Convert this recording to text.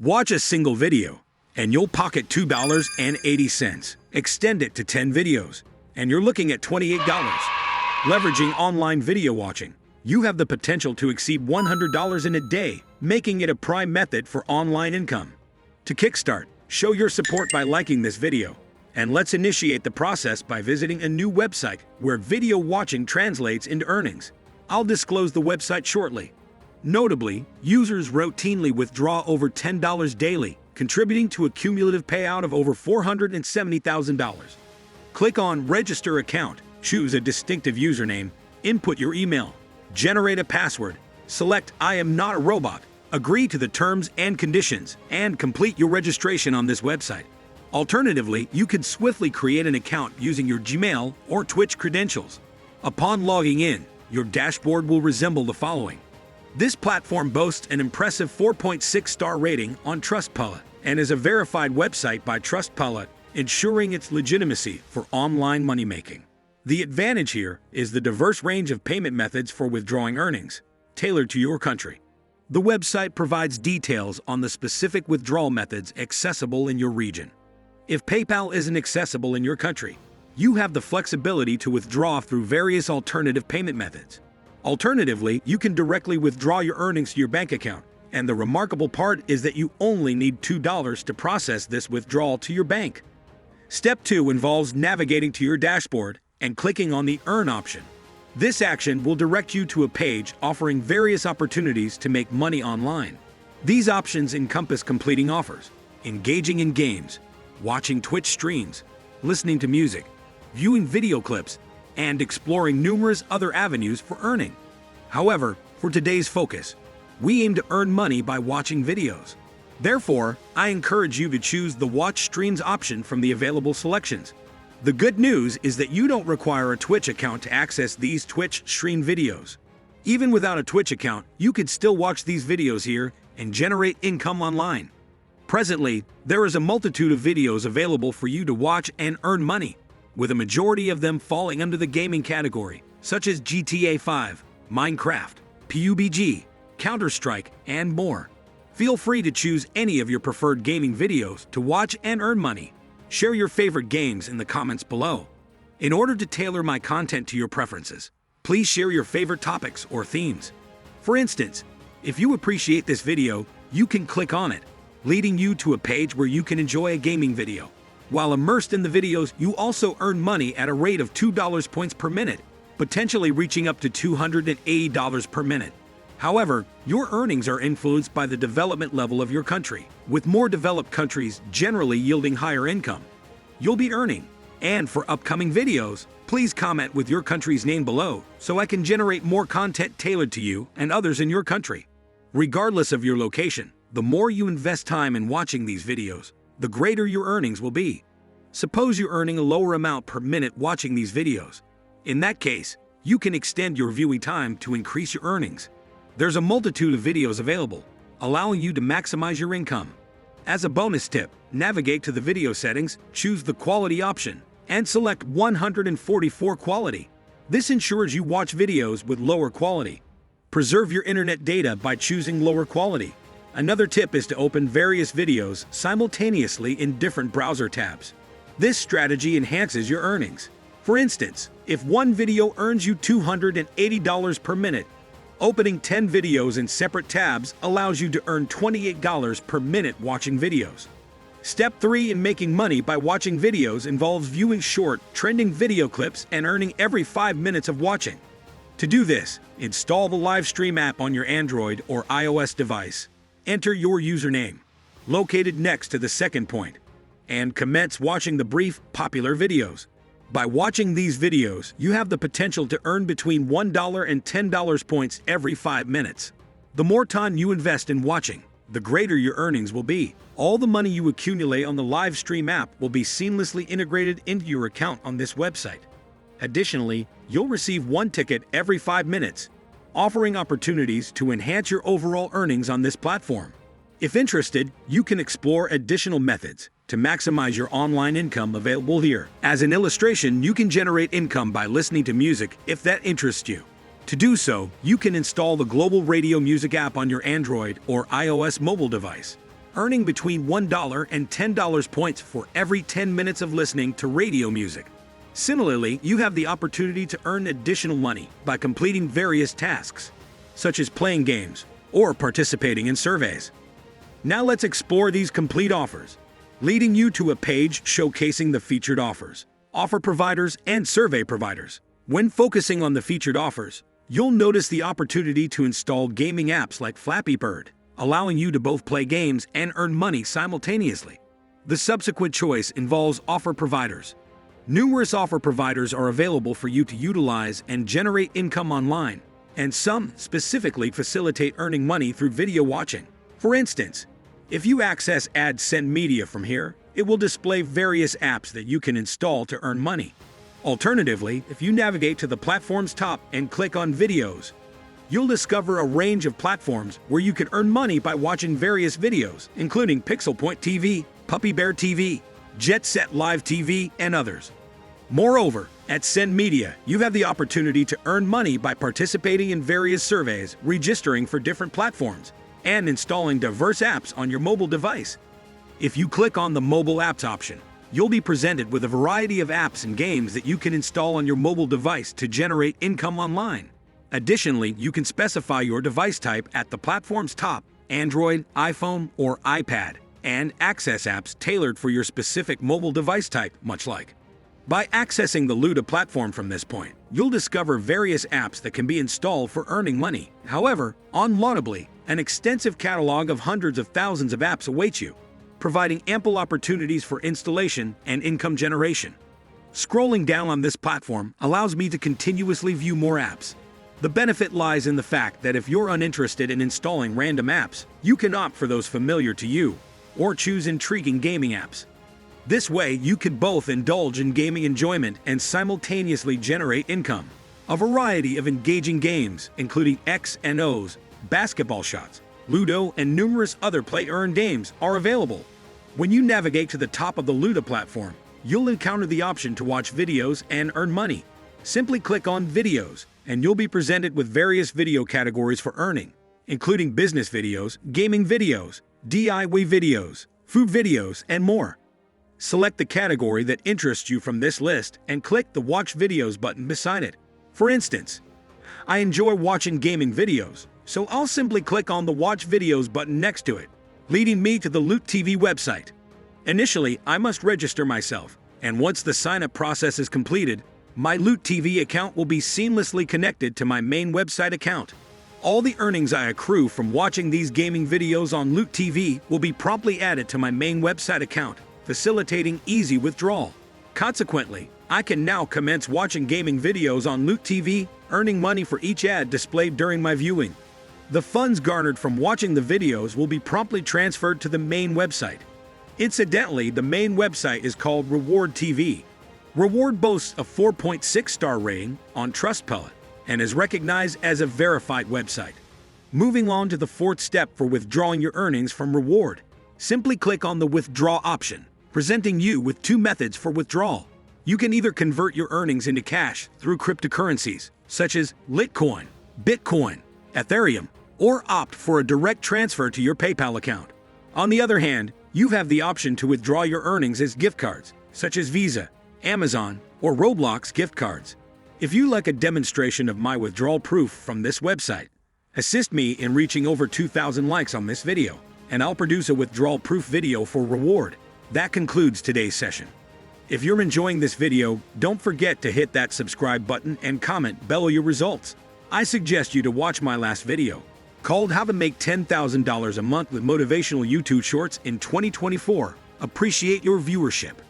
Watch a single video, and you'll pocket $2.80. Extend it to 10 videos, and you're looking at $28. Leveraging online video watching, you have the potential to exceed $100 in a day, making it a prime method for online income. To kickstart, show your support by liking this video, and let's initiate the process by visiting a new website where video watching translates into earnings. I'll disclose the website shortly. Notably, users routinely withdraw over $10 daily, contributing to a cumulative payout of over $470,000. Click on Register Account, choose a distinctive username, input your email, generate a password, select I am not a robot, agree to the terms and conditions, and complete your registration on this website. Alternatively, you can swiftly create an account using your Gmail or Twitch credentials. Upon logging in, your dashboard will resemble the following. This platform boasts an impressive 4.6-star rating on Trustpilot and is a verified website by Trustpilot, ensuring its legitimacy for online money-making. The advantage here is the diverse range of payment methods for withdrawing earnings, tailored to your country. The website provides details on the specific withdrawal methods accessible in your region. If PayPal isn't accessible in your country, you have the flexibility to withdraw through various alternative payment methods. Alternatively, you can directly withdraw your earnings to your bank account, and the remarkable part is that you only need $2 to process this withdrawal to your bank. Step 2 involves navigating to your dashboard and clicking on the Earn option. This action will direct you to a page offering various opportunities to make money online. These options encompass completing offers, engaging in games, watching Twitch streams, listening to music, viewing video clips, and exploring numerous other avenues for earning. However, for today's focus, we aim to earn money by watching videos. Therefore, I encourage you to choose the Watch Streams option from the available selections. The good news is that you don't require a Twitch account to access these Twitch stream videos. Even without a Twitch account, you could still watch these videos here and generate income online. Presently, there is a multitude of videos available for you to watch and earn money, with a majority of them falling under the gaming category, such as GTA 5, Minecraft, PUBG, Counter-Strike, and more. Feel free to choose any of your preferred gaming videos to watch and earn money. Share your favorite games in the comments below. In order to tailor my content to your preferences, please share your favorite topics or themes. For instance, if you appreciate this video, you can click on it, leading you to a page where you can enjoy a gaming video. While immersed in the videos, you also earn money at a rate of $2 points per minute, potentially reaching up to $280 per minute. However, your earnings are influenced by the development level of your country, with more developed countries generally yielding higher income. You'll be earning. And for upcoming videos, please comment with your country's name below so I can generate more content tailored to you and others in your country. Regardless of your location, the more you invest time in watching these videos, the greater your earnings will be. Suppose you're earning a lower amount per minute watching these videos. In that case, you can extend your viewing time to increase your earnings. There's a multitude of videos available, allowing you to maximize your income. As a bonus tip, navigate to the video settings, choose the quality option, and select 144 quality. This ensures you watch videos with lower quality. Preserve your internet data by choosing lower quality. Another tip is to open various videos simultaneously in different browser tabs. This strategy enhances your earnings. For instance, if one video earns you $280 per minute, opening 10 videos in separate tabs allows you to earn $28 per minute watching videos. Step 3 in making money by watching videos involves viewing short, trending video clips and earning every 5 minutes of watching. To do this, install the Livestream app on your Android or iOS device. Enter your username, located next to the second point, and commence watching the brief, popular videos. By watching these videos, you have the potential to earn between $1 and $10 points every 5 minutes. The more time you invest in watching, the greater your earnings will be. All the money you accumulate on the Livestream app will be seamlessly integrated into your account on this website. Additionally, you'll receive one ticket every 5 minutes, offering opportunities to enhance your overall earnings on this platform. If interested, you can explore additional methods to maximize your online income available here. As an illustration, you can generate income by listening to music if that interests you. To do so, you can install the GlobalRadio music app on your Android or iOS mobile device. earning between $1 and $10 points for every 10 minutes of listening to radio music. Similarly, you have the opportunity to earn additional money by completing various tasks, such as playing games or participating in surveys. Now let's explore these complete offers, leading you to a page showcasing the featured offers, offer providers, and survey providers. When focusing on the featured offers, you'll notice the opportunity to install gaming apps like Flappy Bird, allowing you to both play games and earn money simultaneously. The subsequent choice involves offer providers. Numerous offer providers are available for you to utilize and generate income online, and some specifically facilitate earning money through video watching. For instance, if you access AdSense Media from here, it will display various apps that you can install to earn money. Alternatively, if you navigate to the platform's top and click on Videos, you'll discover a range of platforms where you can earn money by watching various videos, including Pixel Point TV, Puppy Bear TV, Jet Set Live TV, and others. Moreover, at Send Media, you have the opportunity to earn money by participating in various surveys, registering for different platforms, and installing diverse apps on your mobile device. If you click on the Mobile Apps option, you'll be presented with a variety of apps and games that you can install on your mobile device to generate income online. Additionally, you can specify your device type at the platform's top, Android, iPhone, or iPad, and access apps tailored for your specific mobile device type, much like. By accessing the Luda platform from this point, you'll discover various apps that can be installed for earning money. However, unlaudably, an extensive catalog of hundreds of thousands of apps awaits you, providing ample opportunities for installation and income generation. Scrolling down on this platform allows me to continuously view more apps. The benefit lies in the fact that if you're uninterested in installing random apps, you can opt for those familiar to you, or choose intriguing gaming apps. This way, you could both indulge in gaming enjoyment and simultaneously generate income. A variety of engaging games, including X and O's, basketball shots, Ludo, and numerous other play-earn games are available. When you navigate to the top of the Luda platform, you'll encounter the option to watch videos and earn money. Simply click on Videos, and you'll be presented with various video categories for earning, including business videos, gaming videos, DIY videos, food videos, and more. Select the category that interests you from this list and click the Watch Videos button beside it. For instance, I enjoy watching gaming videos, so I'll simply click on the Watch Videos button next to it, leading me to the Loot TV website. Initially, I must register myself, and once the sign-up process is completed, my Loot TV account will be seamlessly connected to my main website account. All the earnings I accrue from watching these gaming videos on Loot TV will be promptly added to my main website account, facilitating easy withdrawal. Consequently, I can now commence watching gaming videos on Loot TV, earning money for each ad displayed during my viewing. The funds garnered from watching the videos will be promptly transferred to the main website. Incidentally, the main website is called Reward TV. Reward boasts a 4.6-star rating on Trustpilot and is recognized as a verified website. Moving on to the fourth step for withdrawing your earnings from Reward, simply click on the Withdraw option, presenting you with two methods for withdrawal. You can either convert your earnings into cash through cryptocurrencies, such as Litecoin, Bitcoin, Ethereum, or opt for a direct transfer to your PayPal account. On the other hand, you have the option to withdraw your earnings as gift cards, such as Visa, Amazon, or Roblox gift cards. If you like a demonstration of my withdrawal proof from this website, assist me in reaching over 2,000 likes on this video, and I'll produce a withdrawal proof video for Reward. That concludes today's session. If you're enjoying this video, don't forget to hit that subscribe button and comment below your results. I suggest you to watch my last video, called How to Make $10,000 a Month with Motivational YouTube Shorts in 2024. Appreciate your viewership.